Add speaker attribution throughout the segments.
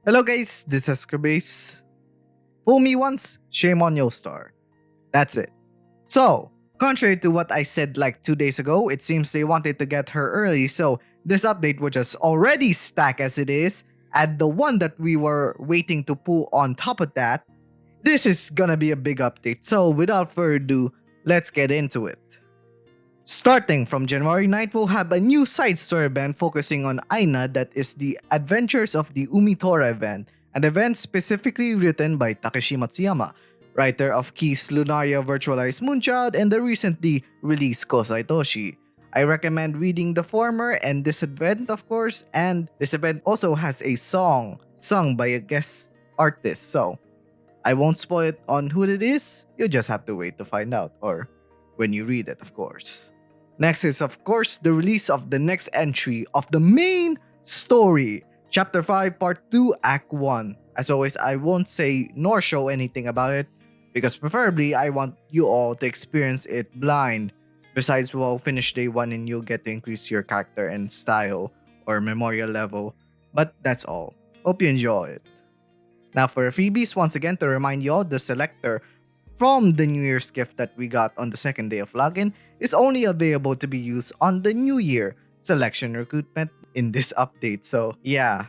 Speaker 1: Hello guys, this is Base. Fool me once, shame on Yostar. That's it. So, contrary to what I said like 2 days ago, it seems they wanted to get her early, so this update, which is already stacked as it is, and the one that we were waiting to pull on top of that, this is gonna be a big update. So, without further ado, let's get into it. Starting from January 9th, we'll have a new side story event focusing on Aina that is the Adventures of the Umitora event, an event specifically written by Takeshi Matsuyama, writer of Keys Lunaria Virtualized Moonchild and the recently released Kosai Toshi. I recommend reading the former and this event, of course, and this event also has a song sung by a guest artist, so I won't spoil it on who it is, you just have to wait to find out, or when you read it, of course. Next is, of course, the release of the next entry of the main story, Chapter 5, Part 2, Act 1. As always, I won't say nor show anything about it, because preferably I want you all to experience it blind. Besides, we'll finish day 1 and you'll get to increase your character and style or memorial level. But that's all. Hope you enjoy it. Now for freebies, once again to remind you all, the selector from the New Year's gift that we got on the second day of login is only available to be used on the New Year selection recruitment in this update. So yeah.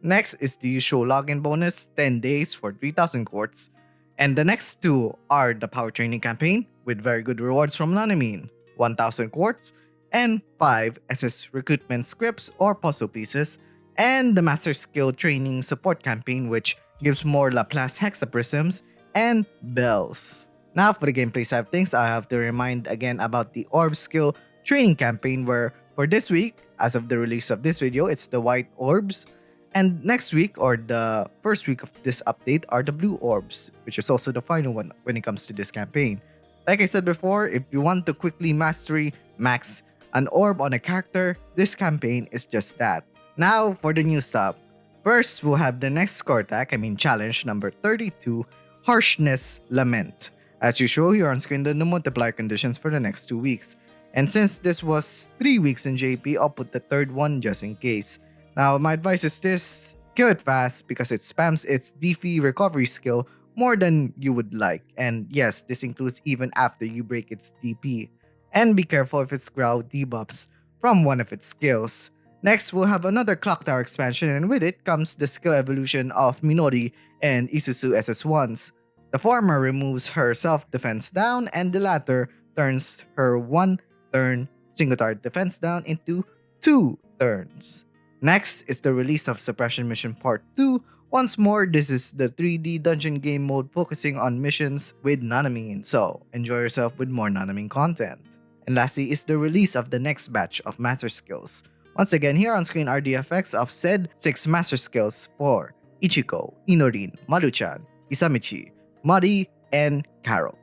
Speaker 1: Next is the usual login bonus, 10 days for 3,000 quartz. And the next two are the power training campaign with very good rewards from Nanamine, 1,000 quartz, and 5 SS recruitment scripts or puzzle pieces, and the master skill training support campaign which gives more Laplace hexaprisms and bells. Now for the gameplay side of things, I have to remind again about the orb skill training campaign where for this week, as of the release of this video, it's the white orbs. And next week or the first week of this update are the blue orbs, which is also the final one when it comes to this campaign. Like I said before, if you want to quickly mastery max an orb on a character, this campaign is just that. Now for the new stuff. First, we'll have the next score attack, challenge number 32, Harshness Lament. As usual, here on screen the multiplier conditions for the next 2 weeks. And since this was 3 weeks in JP, I'll put the third one just in case. Now, my advice is this, kill it fast because it spams its DP recovery skill more than you would like. And yes, this includes even after you break its DP. And be careful if its growl debuffs from one of its skills. Next, we'll have another Clock Tower expansion, and with it comes the skill evolution of Minori and Isuzu SS1s. The former removes her self-defense down, and the latter turns her 1-turn single target defense down into 2 turns. Next is the release of Suppression Mission Part 2. Once more, this is the 3D dungeon game mode focusing on missions with Nanamine, so enjoy yourself with more Nanamine content. And lastly is the release of the next batch of Master Skills. Once again, here on screen are the effects of said 6 Master Skills for Ichiko, Inorin, Maruchan, Isamichi, Mari, and Carol.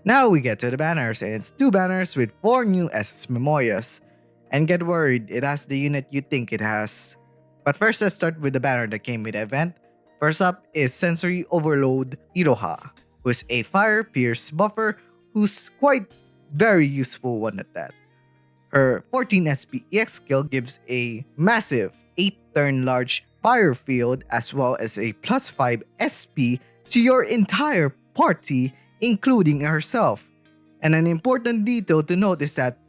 Speaker 1: Now we get to the banners, and it's 2 banners with 4 new SS Memorias. And get worried, it has the unit you think it has. But first, let's start with the banner that came with the event. First up is Sensory Overload Iroha, who is a Fire Pierce buffer who's quite very useful one at that. Her 14 SP EX skill gives a massive 8-turn large fire field as well as a plus 5 SP to your entire party, including herself. And an important detail to note is that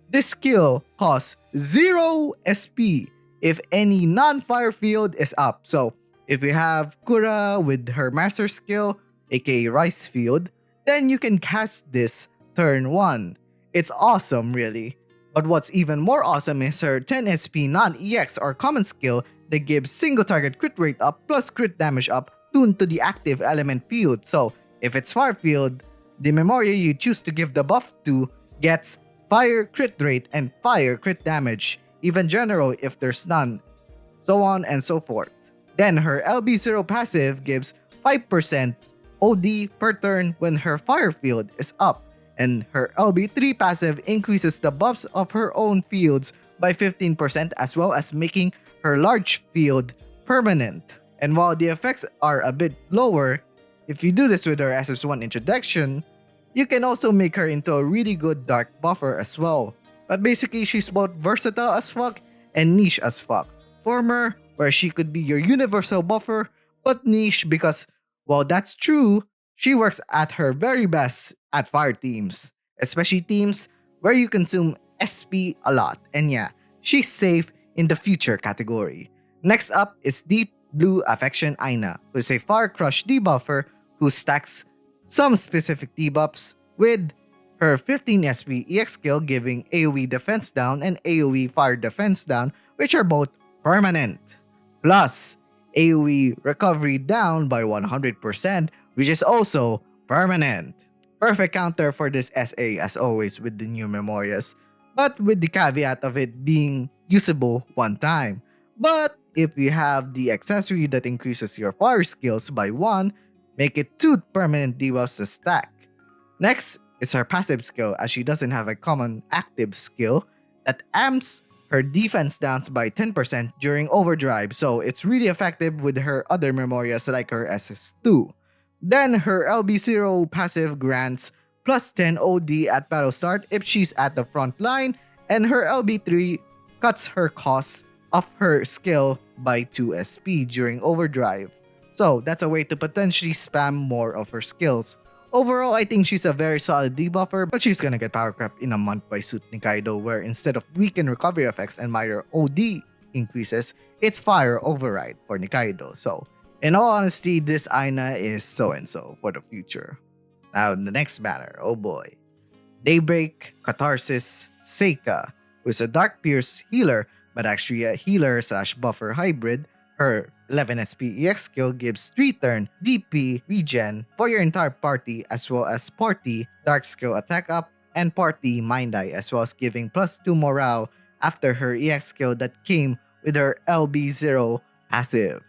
Speaker 1: this skill costs 0 SP if any non-fire field is up. So if you have Kura with her master skill, aka Rice Field, then you can cast this turn 1. It's awesome really. But what's even more awesome is her 10 SP non-EX or common skill that gives single target crit rate up plus crit damage up tuned to the active element field. So if it's fire field, the Memoria you choose to give the buff to gets fire crit rate and fire crit damage, even general if there's none, so on and so forth. Then her LB0 passive gives 5% OD per turn when her fire field is up. And her LB3 passive increases the buffs of her own fields by 15% as well as making her large field permanent. And while the effects are a bit lower, if you do this with her SS1 introduction, you can also make her into a really good dark buffer as well. But basically she's both versatile as fuck and niche as fuck. Former where she could be your universal buffer, but niche because, while that's true, she works at her very best at fire teams, especially teams where you consume SP a lot. And yeah, she's safe in the future category. Next up is Deep Blue Affection Aina, who is a Fire Crush debuffer who stacks some specific debuffs with her 15 SP EX skill giving AoE defense down and AoE fire defense down, which are both permanent. Plus, AoE recovery down by 100%, which is also permanent. Perfect counter for this SA as always with the new Memorias, but with the caveat of it being usable one time. But if you have the accessory that increases your fire skills by 1, make it 2 permanent debuffs to stack. Next is her passive skill, as she doesn't have a common active skill that amps her defense downs by 10% during overdrive, so it's really effective with her other Memorias like her SS2. Then her LB0 passive grants plus 10 OD at battle start if she's at the front line, and her LB3 cuts her costs of her skill by 2 SP during overdrive. So that's a way to potentially spam more of her skills. Overall, I think she's a very solid debuffer, but she's gonna get power crept in a month by Suit Nikaido, where instead of weaken recovery effects and minor OD increases, it's fire override for Nikaido. So, in all honesty, this Aina is so and so for the future. Now, the next banner, oh boy. Daybreak Catharsis Seika, who is a Dark Pierce healer, but actually a healer slash buffer hybrid. Her 11 SP EX skill gives 3 turn DP regen for your entire party, as well as party dark skill attack up and party mind eye, as well as giving plus 2 morale after her EX skill that came with her LB0 passive.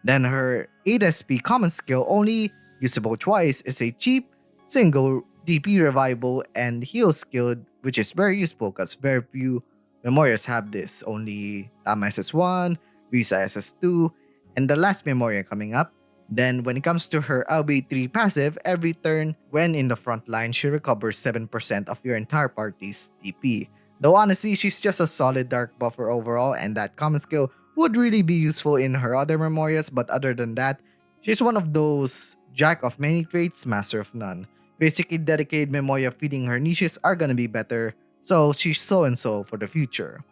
Speaker 1: Then her 8 SP common skill, only usable twice, is a cheap single DP revival and heal skill, which is very useful because very few Memorias have this. Only Tama SS1, Risa SS2, and the last Memoria coming up. Then when it comes to her LB3 passive, every turn when in the front line, she recovers 7% of your entire party's DP. Though honestly, she's just a solid dark buffer overall, and that common skill would really be useful in her other Memorias, but other than that, she's one of those jack of many trades, master of none. Basically, dedicated Memoria feeding her niches are gonna be better, so she's so and so for the future.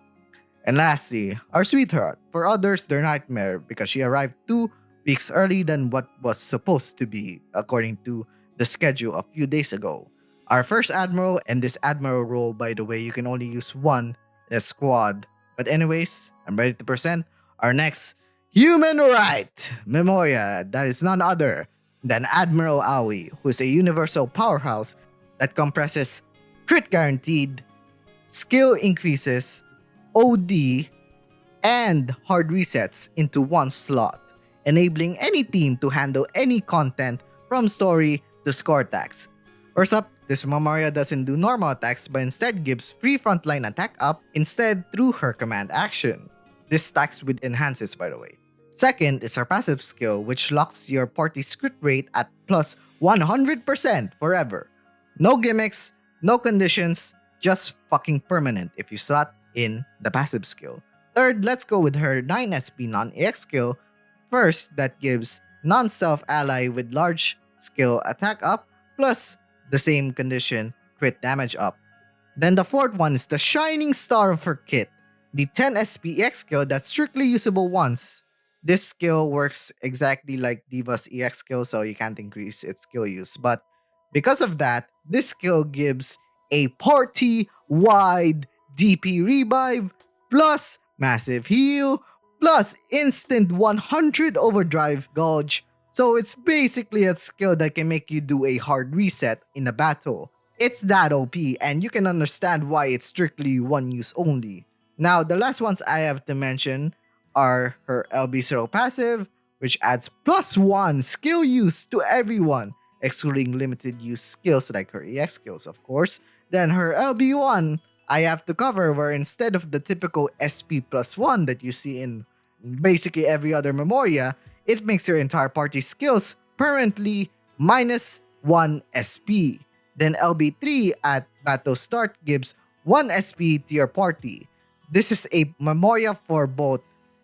Speaker 1: And lastly, our sweetheart. For others, their nightmare because she arrived 2 weeks early than what was supposed to be, according to the schedule a few days ago. Our first Admiral, and this Admiral role, by the way, you can only use one in a squad. But anyways, I'm ready to present our next Human Right Memoria, that is none other than Admiral Aoi, who is a universal powerhouse that compresses crit guaranteed, skill increases, OD, and hard resets into one slot, enabling any team to handle any content from story to score attacks. First up, this Memoria doesn't do normal attacks but instead gives free frontline attack up instead through her command action. This stacks with enhances, by the way. Second is her passive skill, which locks your party's crit rate at plus 100% forever. No gimmicks, no conditions, just fucking permanent if you slot in the passive skill. Third, let's go with her 9 SP non-EX skill. First, that gives non-self ally with large skill attack up plus the same condition crit damage up. Then the fourth one is the shining star of her kit, the 10 SP EX skill that's strictly usable once. This skill works exactly like Diva's EX skill, so you can't increase its skill use. But because of that, this skill gives a party-wide DP revive plus massive heal plus instant 100 overdrive gauge. So it's basically a skill that can make you do a hard reset in a battle. It's that OP, and you can understand why it's strictly one use only. Now, the last ones I have to mention are her LB0 passive, which adds plus 1 skill use to everyone, excluding limited use skills like her EX skills, of course. Then her LB1, I have to cover, where instead of the typical SP plus 1 that you see in basically every other Memoria, it makes your entire party skills permanently minus 1 SP. Then LB3 at battle start gives 1 SP to your party. This is a Memoria for both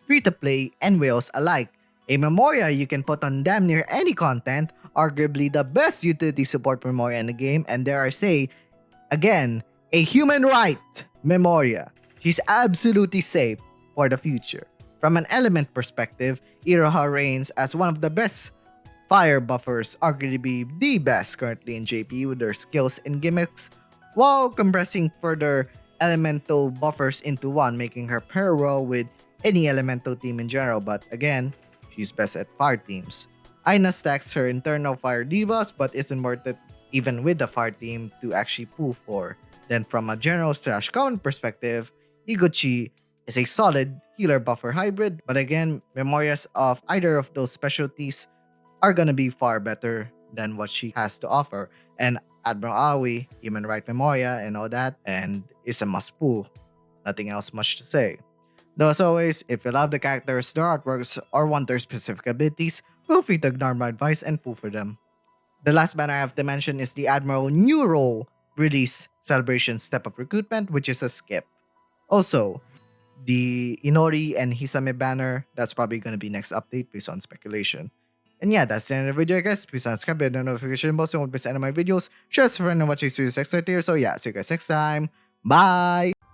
Speaker 1: free-to-play and whales alike. A Memoria you can put on damn near any content, arguably the best utility support Memoria in the game, and dare I say, again, a human right Memoria. She's absolutely safe for the future. From an element perspective, Iroha reigns as one of the best fire buffers, arguably the best currently in JP with their skills and gimmicks, while compressing further elemental buffers into one, making her pair well with any elemental team in general. But again, she's best at fire teams. Aina stacks her internal fire divas, but isn't worth it even with the fire team to actually pull for. Then from a general slash common perspective, Iguchi is a solid healer buffer hybrid, but again, Memorias of either of those specialties are gonna be far better than what she has to offer. And Admiral Aoi, Human Right Memoria, and all that, and is a must pull. Nothing else much to say. Though as always, if you love the characters, their artworks, or want their specific abilities, feel free to ignore my advice and pull for them. The last banner I have to mention is the Admiral New Role Release Celebration Step Up Recruitment, which is a skip. Also, the Inori and Hisame banner, that's probably going to be next update based on speculation. And yeah, that's the end of the video, guys. Please subscribe, hit the notification bell so you won't miss any of my videos. Share this with a friend and watch these videos extra here. So yeah, see you guys next time. Bye!